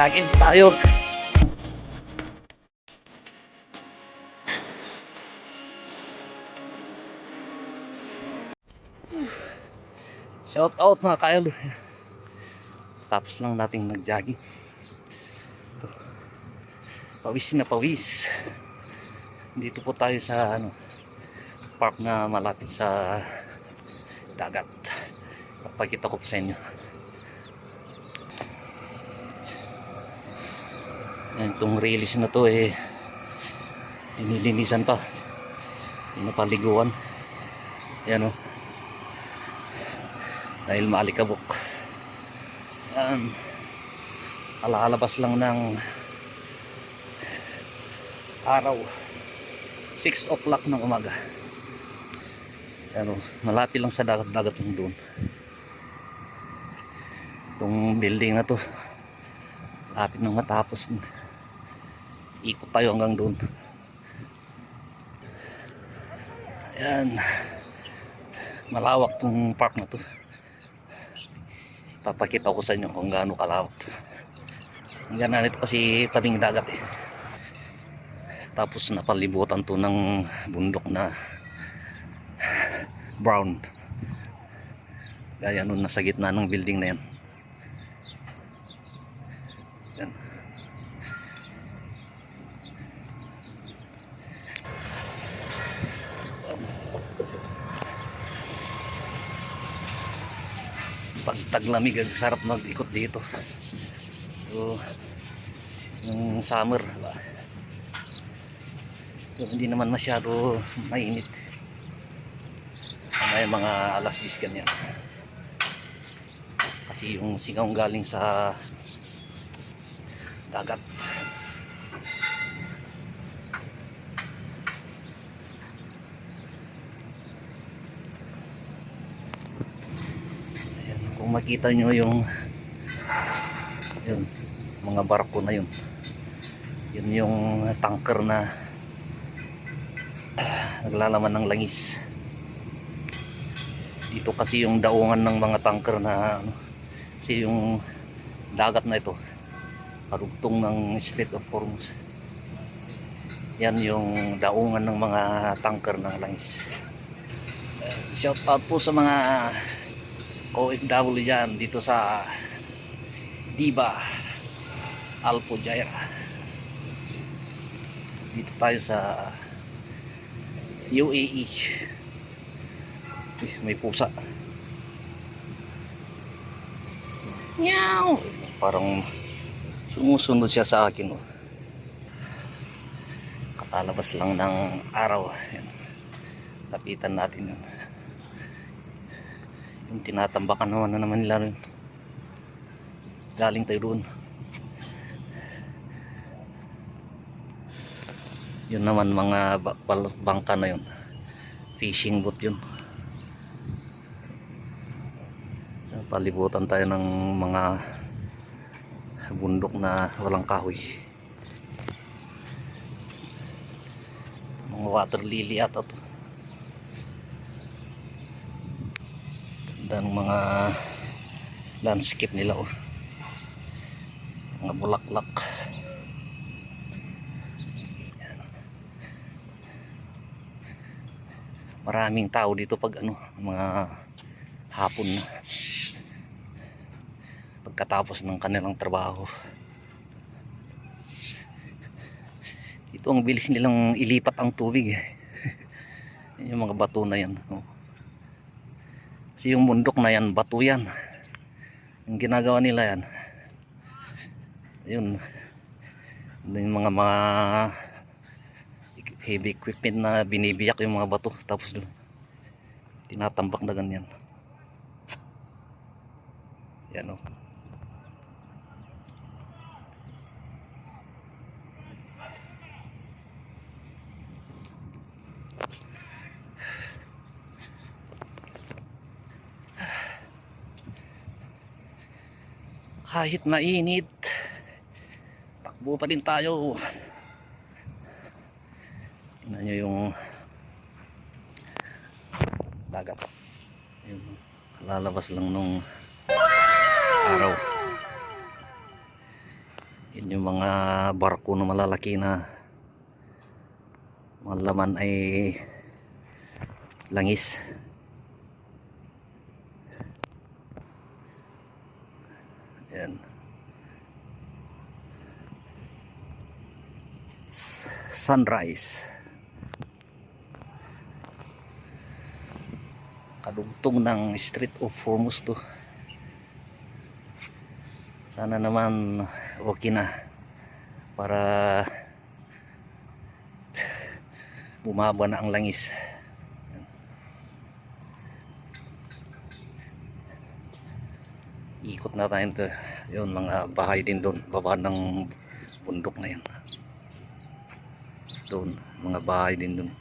Kain tayo. Shout out mga kail. Tapos lang nating nag-jogging. Pawis na pawis. Dito po tayo sa park na malapit sa dagat. Papakita ko po sa inyo. Yan, itong release na to dinilinisan pa. Pinapaliguan. Yan o. Dahil maalikabok. Yan. Kalalabas lang ng araw. 6 o'clock ng umaga. Yan o. Malapit lang sa dagat yung doon. Itong building na to. Lapit nang matapos. Ikot tayo hanggang doon. Ayan. Malawak tong park na to. Papakita ko sa inyo kung gaano kalawak to. Hanggang na nito kasi tabing dagat eh. Tapos napalibutan to ng bundok na brown. Gaya nun nasa gitna ng building na yan. Yan. Pag taglamig, sarap mag-ikot dito. So, yung summer, hindi naman masyado mainit. May mga alas 10 ganyan. Kasi yung singaw galing sa dagat. Ayan, kung makita nyo yung mga barko na yun yung tanker na naglalaman ng langis. Dito kasi yung daungan ng mga tanker na kasi yung dagat na ito parugtong ng Strait of Hormuz. Yan yung daungan ng mga tanker ng langis. Shout out po sa mga OFW dyan dito sa Diba Alpo Jaira. Dito tayo sa UAE. May pusa. Meow! Parang sumusunod siya sa akin. Kakalabas lang ng araw. Yan. Lapitan natin yun. Yung tinatambakan naman nila rin. Galing tayo doon. Yun naman mga bangka na yun. Fishing boat yun. Palibutan tayo ng mga bundok na walang kahoy. Mga water lily ata to. Dan mga landscape nila mga bulaklak. Maraming tao dito pag mga hapon na pagkatapos ng kanilang trabaho. Dito ang bilis nilang ilipat ang tubig yung mga bato na yan. Kasi yung bundok na yan, bato yan. Yung ginagawa nila yan, yun yung mga heavy equipment na binibiyak yung mga bato tapos tinatambak na ganyan. Yan o. Kahit mainit, takbo pa din tayo. Tingnan nyo yung dagat. Yung lalabas lang nung araw. Yun yung mga barko na malalaki na mga laman ay langis. Yan. Sunrise. Kadugtong ng Strait of Hormuz to. Sana naman okay na para bumaba na ang langis. Ikot na tayo ito. Yun, mga bahay din doon baba ng bundok na yan. Doon, mga bahay din doon.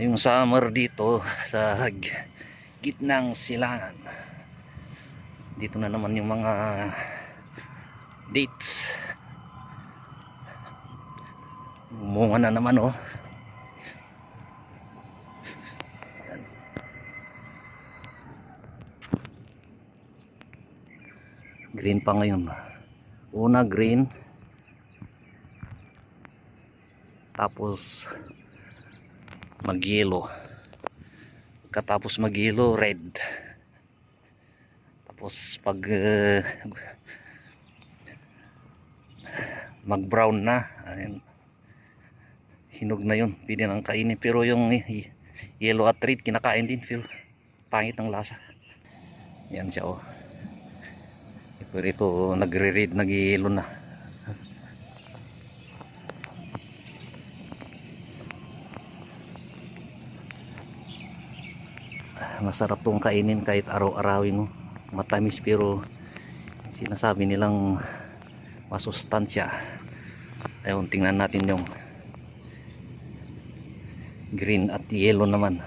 Yung summer dito sa gitnang silangan. Dito na naman yung mga dates. Umunga na naman oh. Green pa ngayon. Una green. Tapos mag-yellow. Katapos mag-yellow, red. Tapos pag mag-brown na, ayun, hinog na yun, pwede nang kainin. Pero yung yellow at red kinakain din, pero pangit ang lasa. Yan siya oh. Pero ito nagre-red, nag-yellow na. Masarap tong kainin kahit araw-arawin no. Matamis pero sinasabi nilang masustansya. Ayun, tingnan natin yung green at yellow naman.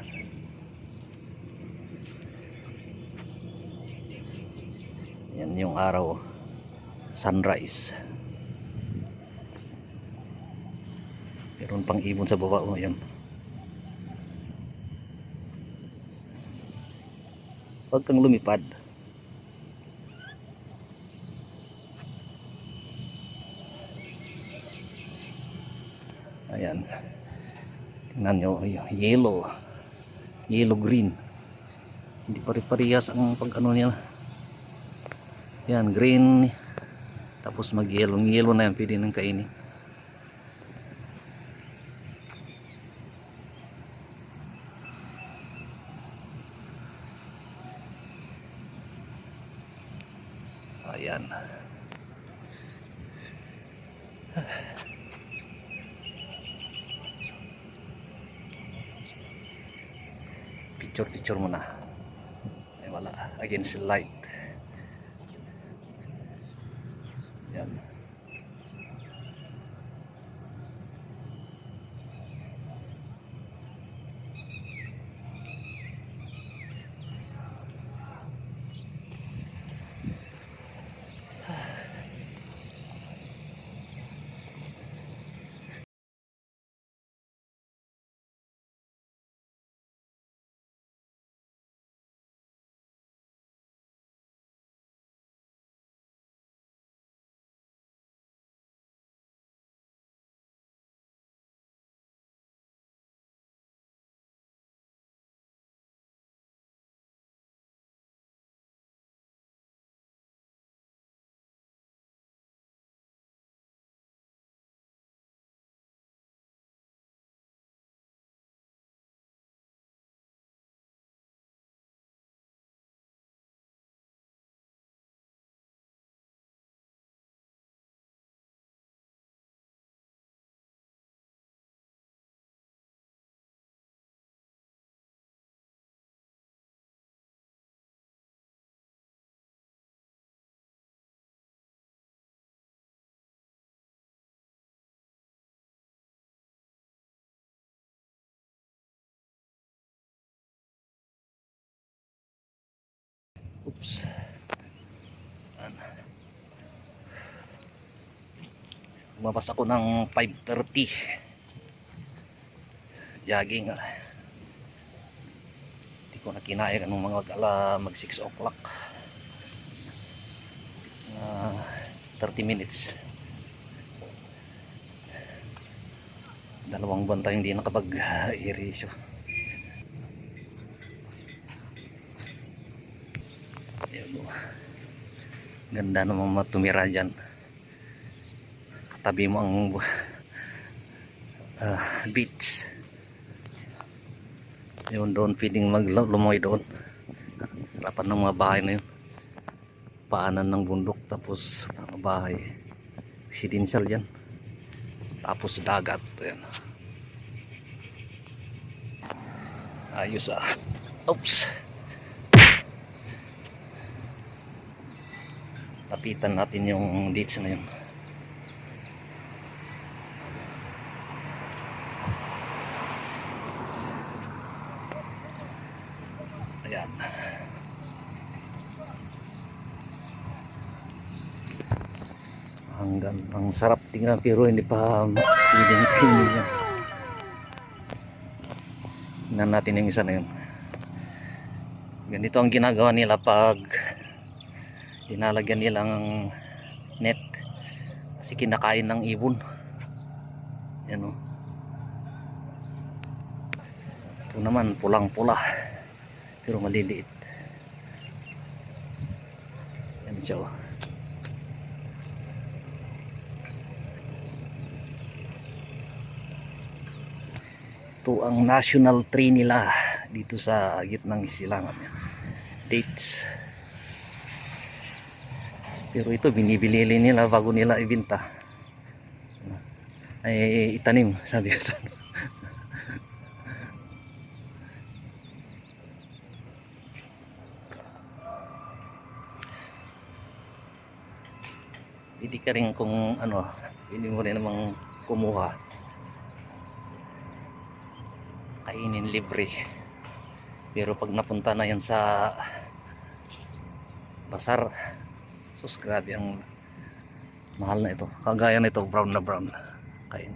Yan yung araw, sunrise. Meron pang ibon sa baba oh, yan. Huwag kang lumipad. Ayan. Tingnan nyo, yellow. Yellow green. Hindi pare-parehas ang pag-ano nila. Yan, green. Tapos mag-yellow. Yellow na yan, pwede nang kainin. Ayan. Picture muna. Ay wala, against the light. Yan. Oops. Lumabas ako ng 5:30. Jogging. Hindi ko na kinaya ng mga mag 6 o'clock. 30 minutes. 2 buwan tayo hindi nakapag-irisyo. Ganda naman matumira dyan. Katabi mo ang beach. Yun doon pwedeng maglumoy doon. Harapan ng mga bahay na yun. Paanan ng bundok tapos mga bahay. Residential yan. Tapos dagat. Ayan. Ayos ah. Oops. Lapitan natin yung dates na yun. Ayan. Ang sarap tingnan pero hindi pa pwedeng kainin yan. Tingnan natin yung isa na yun. Ganito ang ginagawa nila pag dinalagyan nila ng net kasi kinakain ng ibon. Yan o. Ito naman pulang pula pero maliliit. Yan siya o. Ito ang national tree nila dito sa gitnang silangan. Dates. Pero ito binibili nila bago nila ibenta. Ay itanim sabi ko sa hindi ka rin kung ano, hindi mo rin namang kumuha. Kainin libre. Pero pag napunta na yan sa basar, sus grabe ang mahal na ito. Kagaya na ito, brown na brown. Kain.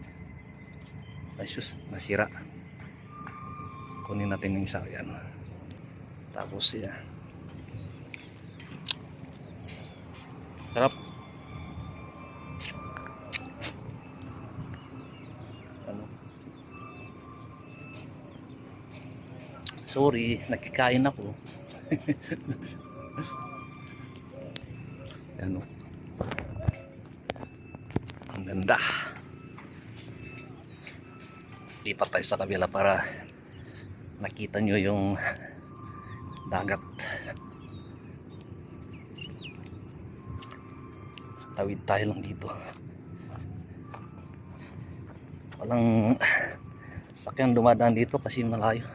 Ay sus, nasira. Kunin natin yung isa yan. Tapos yan. Sarap. Sorry, nakikain ako. Ano? Ang ganda. Lipat tayo sa kabila para nakita nyo yung dagat. Tawid tayo lang dito. Walang sakyan dumadaan dito kasi malayo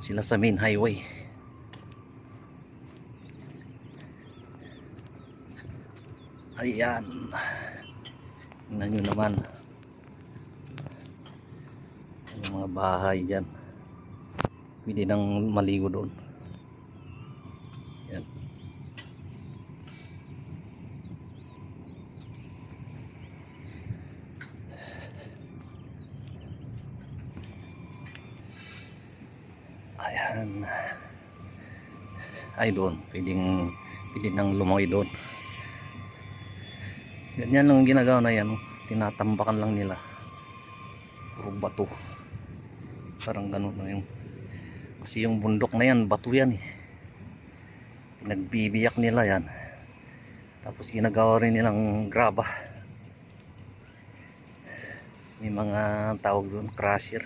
sila sa main highway. Ayan, tingnan nyo naman yung mga bahay dyan. Pwede nang maligo doon. Yan. Ayan. Ay doon, pwede nang lumoy doon. Ganyan lang ang ginagawa na yan. Tinatambakan lang nila. Puro bato. Parang ganun na yun. Kasi yung bundok na yan, bato yan eh. Pinagbibiyak nila yan. Tapos ginagawa rin nilang graba. May mga tawag doon, crusher.